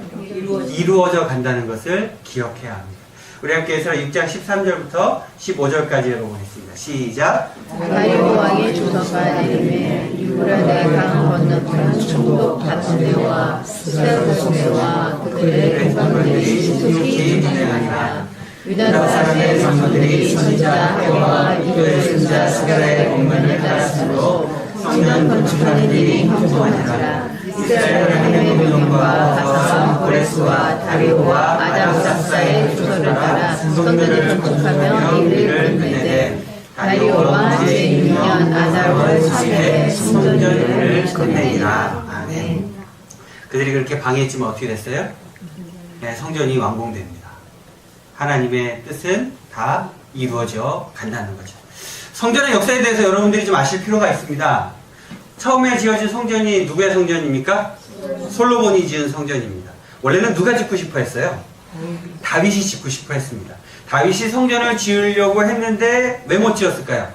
이루어져 간다는 것을 기억해야 합니다. 우리 함께 에스라 6장 13절부터 15절까지 읽어보겠습니다. 시작. 다리오 왕의 조서가 내림에 유브라데 강 건너편 총독 다스데와 스데로스데와 그들의 군관들이 신속히 진행하니라. 유다 사람의 장로들이 선지자 헤와 이도의 선지자 스가랴의 공문을 따랐으므로 성전 건축하는 일이 형통하니라. 이스라엘 하나님의 명령과 다사와 고레스와 다리오와 아닥삭사의 조서를 따라 성전을 건축하며 이를 끝내되 다리오와 제6년 아달월 3일에 성전을 끝내니라. 아멘. 그들이 그렇게 방해했지만 어떻게 됐어요? 네, 성전이 완공됩니다. 하나님의 뜻은 다 이루어져 간다는 거죠. 성전의 역사에 대해서 여러분들이 좀 아실 필요가 있습니다. 처음에 지어진 성전이 누구의 성전입니까? 솔로몬이 지은 성전입니다. 원래는 누가 짓고 싶어 했어요? 다윗이 짓고 싶어 했습니다. 다윗이 성전을 지으려고 했는데 왜 못 지었을까요?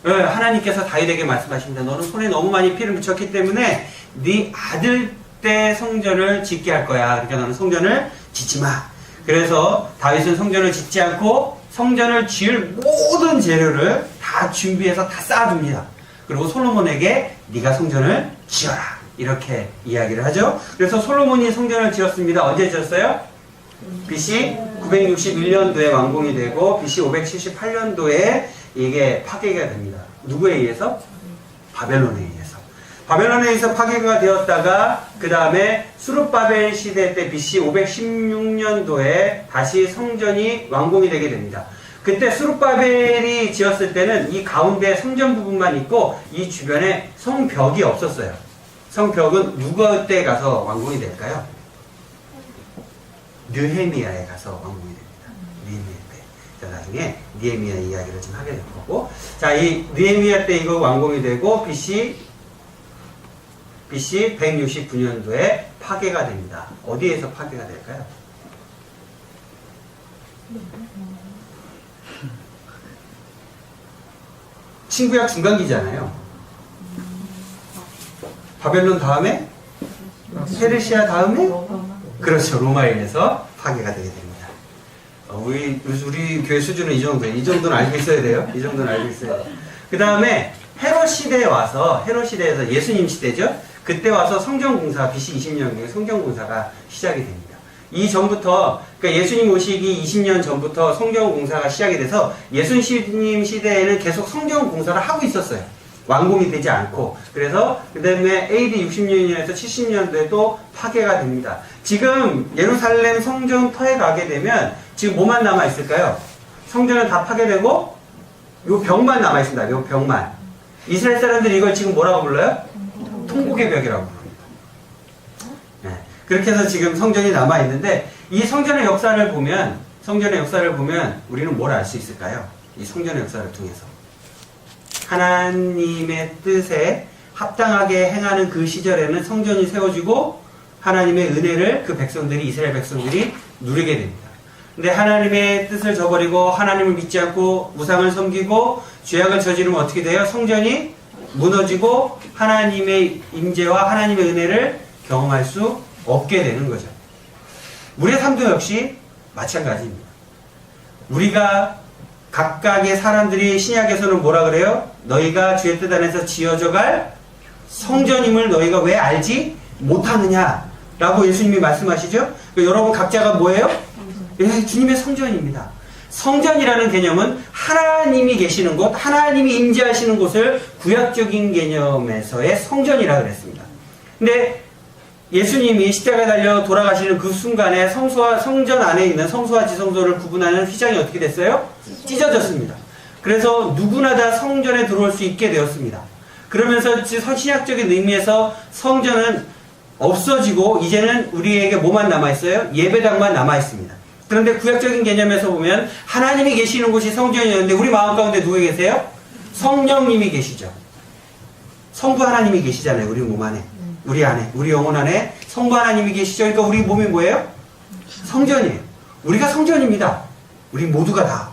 하나님께서 다윗에게 말씀하십니다. 너는 손에 너무 많이 피를 묻혔기 때문에 네 아들 때 성전을 짓게 할 거야. 그러니까 너는 성전을 짓지 마. 그래서 다윗은 성전을 짓지 않고 성전을 지을 모든 재료를 다 준비해서 다 쌓아둡니다. 그리고 솔로몬에게 네가 성전을 지어라. 이렇게 이야기를 하죠. 그래서 솔로몬이 성전을 지었습니다. 언제 지었어요? BC 961년도에 완공이 되고 BC 578년도에 이게 파괴가 됩니다. 누구에 의해서? 바벨론에 의해서. 바벨론에 의해서 파괴가 되었다가 그 다음에 수룹바벨 시대 때 BC 516년도에 다시 성전이 완공이 되게 됩니다. 그때 수룹바벨이 지었을 때는 이 가운데 성전 부분만 있고 이 주변에 성벽이 없었어요. 성벽은 누구 때 가서 완공이 될까요? 느헤미야에 가서 완공이 됩니다. 느헤미야 때. 자, 나중에 느헤미야 이야기를 좀 하게 될 거고. 자, 이 느헤미야 때 이거 완공이 되고 BC 169년도에 파괴가 됩니다. 어디에서 파괴가 될까요? 친구약 중간기잖아요. 바벨론 다음에? 페르시아 다음에? 그렇죠. 로마에서 파괴가 되게 됩니다. 우리 교회 수준은 이 정도예요. 이 정도는 알고 있어야 돼요. 이 정도는 알고 있어야 돼요. 그 다음에 헤롯 시대에 와서, 헤롯 시대에서 예수님 시대죠. 그때 와서 성전공사, BC 20년경에 성전공사가 시작이 됩니다. 이 전부터, 그러니까 예수님 오시기 20년 전부터 성전공사가 시작이 돼서 예수님 시대에는 계속 성전공사를 하고 있었어요. 완공이 되지 않고. 그래서 그 다음에 AD 60년에서 70년도에 또 파괴가 됩니다. 지금 예루살렘 성전터에 가게 되면 지금 뭐만 남아있을까요? 성전은 다 파괴되고 요 벽만 남아있습니다. 요 벽만. 이스라엘 사람들이 이걸 지금 뭐라고 불러요? 통곡의 벽이라고 부릅니다. 네. 그렇게 해서 지금 성전이 남아있는데 이 성전의 역사를 보면 우리는 뭘 알 수 있을까요? 이 성전의 역사를 통해서. 하나님의 뜻에 합당하게 행하는 그 시절에는 성전이 세워지고 하나님의 은혜를 그 백성들이, 이스라엘 백성들이 누리게 됩니다. 근데 하나님의 뜻을 저버리고 하나님을 믿지 않고 우상을 섬기고 죄악을 저지르면 어떻게 돼요? 성전이 무너지고 하나님의 임재와 하나님의 은혜를 경험할 수 없게 되는 거죠. 우리의 삶도 역시 마찬가지입니다. 우리가 각각의 사람들이 신약에서는 뭐라 그래요? 너희가 주의 뜻 안에서 지어져 갈 성전임을 너희가 왜 알지 못하느냐? 라고 예수님이 말씀하시죠? 여러분 각자가 뭐예요? 예, 주님의 성전입니다. 성전이라는 개념은 하나님이 계시는 곳, 하나님이 임재하시는 곳을 구약적인 개념에서의 성전이라고 그랬습니다. 근데 예수님이 십자가에 달려 돌아가시는 그 순간에 성전 안에 있는 성소와 지성소를 구분하는 휘장이 어떻게 됐어요? 찢어졌습니다. 그래서 누구나 다 성전에 들어올 수 있게 되었습니다. 그러면서 신약적인 의미에서 성전은 없어지고 이제는 우리에게 뭐만 남아있어요? 예배당만 남아있습니다. 그런데 구약적인 개념에서 보면 하나님이 계시는 곳이 성전이었는데 우리 마음 가운데 누구 계세요? 성령님이 계시죠. 성부 하나님이 계시잖아요. 우리 몸 안에, 우리 안에, 우리 영혼 안에 성부 하나님이 계시죠. 그러니까 우리 몸이 뭐예요? 성전이에요. 우리가 성전입니다. 우리 모두가 다.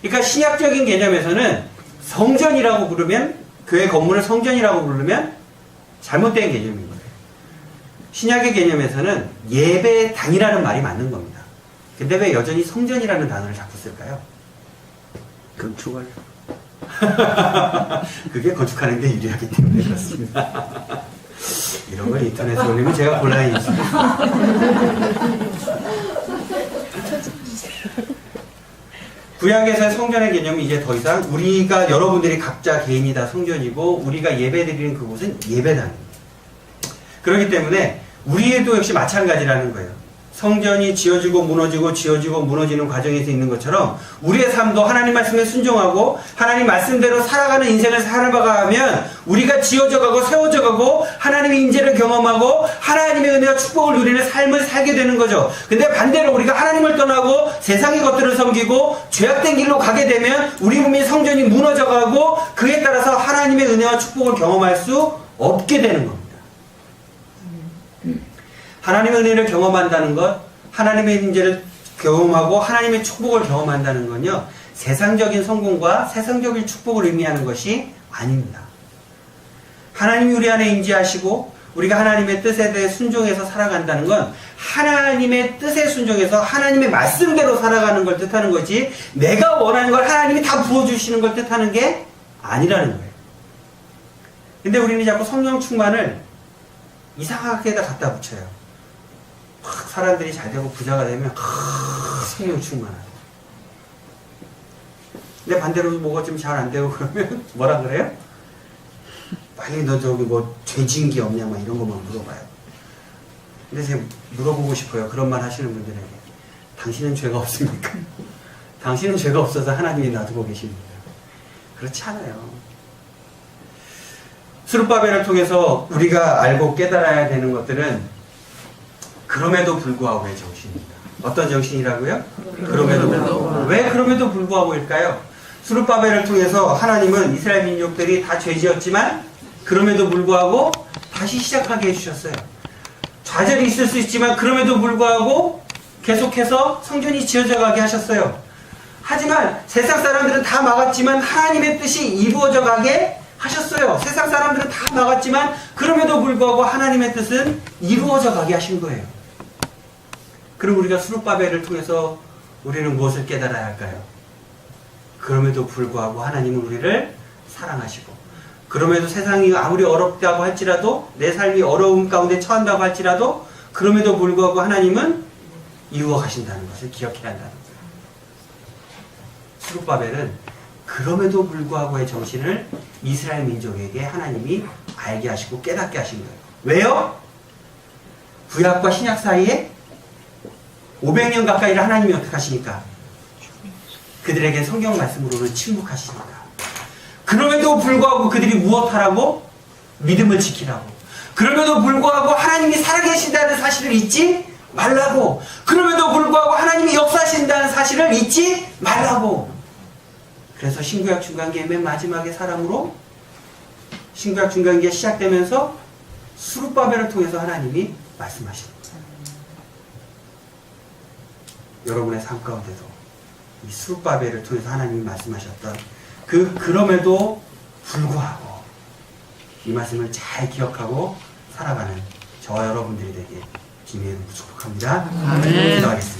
그러니까 신약적인 개념에서는 성전이라고 부르면, 교회 건물을 성전이라고 부르면 잘못된 개념인 거예요. 신약의 개념에서는 예배당이라는 말이 맞는 겁니다. 근데 왜 여전히 성전이라는 단어를 자꾸 쓸까요? 건축할 그게 건축하는 데 유리하기 때문에 그렇습니다. 이런 걸 인터넷에 올리면 제가 곤란히 있습니다. 구약에서의 성전의 개념이 이제 더 이상 우리가 여러분들이 각자 개인이 다 성전이고 우리가 예배드리는 그곳은 예배당입니다. 그렇기 때문에 우리도 역시 마찬가지라는 거예요. 성전이 지어지고 무너지고 지어지고 무너지는 과정에서 있는 것처럼 우리의 삶도 하나님 말씀에 순종하고 하나님 말씀대로 살아가는 인생을 살아가면 우리가 지어져 가고 세워져 가고 하나님의 인재를 경험하고 하나님의 은혜와 축복을 누리는 삶을 살게 되는 거죠. 근데 반대로 우리가 하나님을 떠나고 세상의 것들을 섬기고 죄악된 길로 가게 되면 우리 몸이 성전이 무너져 가고 그에 따라서 하나님의 은혜와 축복을 경험할 수 없게 되는 겁니다. 하나님의 은혜를 경험한다는 것, 하나님의 인재를 경험하고 하나님의 축복을 경험한다는 건요, 세상적인 성공과 세상적인 축복을 의미하는 것이 아닙니다. 하나님이 우리 안에 임재하시고 우리가 하나님의 뜻에 대해 순종해서 살아간다는 건 하나님의 뜻에 순종해서 하나님의 말씀대로 살아가는 걸 뜻하는 거지, 내가 원하는 걸 하나님이 다 부어주시는 걸 뜻하는 게 아니라는 거예요. 근데 우리는 자꾸 성령 충만을 이상하게다 갖다 붙여요. 사람들이 잘 되고 부자가 되면 성령 충만하고, 근데 반대로 뭐가 좀 잘 안 되고 그러면 뭐라 그래요? 빨리 너 저기 뭐 죄 지은 게 없냐 막 이런 것만 물어봐요. 근데 제가 물어보고 싶어요. 그런 말 하시는 분들에게. 당신은 죄가 없습니까? 당신은 죄가 없어서 하나님이 놔두고 계십니다. 그렇지 않아요. 스룹바벨을 통해서 우리가 알고 깨달아야 되는 것들은 그럼에도 불구하고의 정신입니다. 어떤 정신이라고요? 그럼에도 불구하고. 왜 그럼에도 불구하고일까요? 스룹바벨을 통해서 하나님은 이스라엘 민족들이 다 죄지었지만 그럼에도 불구하고 다시 시작하게 해주셨어요. 좌절이 있을 수 있지만 그럼에도 불구하고 계속해서 성전이 지어져 가게 하셨어요. 하지만 세상 사람들은 다 막았지만 하나님의 뜻이 이루어져 가게 하셨어요. 세상 사람들은 다 막았지만 그럼에도 불구하고 하나님의 뜻은 이루어져 가게 하신 거예요. 그럼 우리가 스룹바벨을 통해서 우리는 무엇을 깨달아야 할까요? 그럼에도 불구하고 하나님은 우리를 사랑하시고, 그럼에도 세상이 아무리 어렵다고 할지라도, 내 삶이 어려움 가운데 처한다고 할지라도 그럼에도 불구하고 하나님은 이루어 가신다는 것을 기억해야 한다는 거예요. 스룹바벨은 그럼에도 불구하고의 정신을 이스라엘 민족에게 하나님이 알게 하시고 깨닫게 하신 거예요. 왜요? 구약과 신약 사이에 500년 가까이를 하나님이 어떻게 하시니까? 그들에게 성경 말씀으로는 침묵하시니까. 그럼에도 불구하고 그들이 무엇하라고? 믿음을 지키라고. 그럼에도 불구하고 하나님이 살아계신다는 사실을 잊지 말라고. 그럼에도 불구하고 하나님이 역사하신다는 사실을 잊지 말라고. 그래서 신구약 중간기의 맨 마지막의 사람으로 신구약 중간기가 시작되면서 스룹바벨을 통해서 하나님이 말씀하시는 거예요. 여러분의 삶 가운데도 이 스룹바벨을 통해서 하나님이 말씀하셨던 그럼에도 불구하고 이 말씀을 잘 기억하고 살아가는 저와 여러분들이 되게 기회를 축복합니다. 아멘. 기도하겠습니다.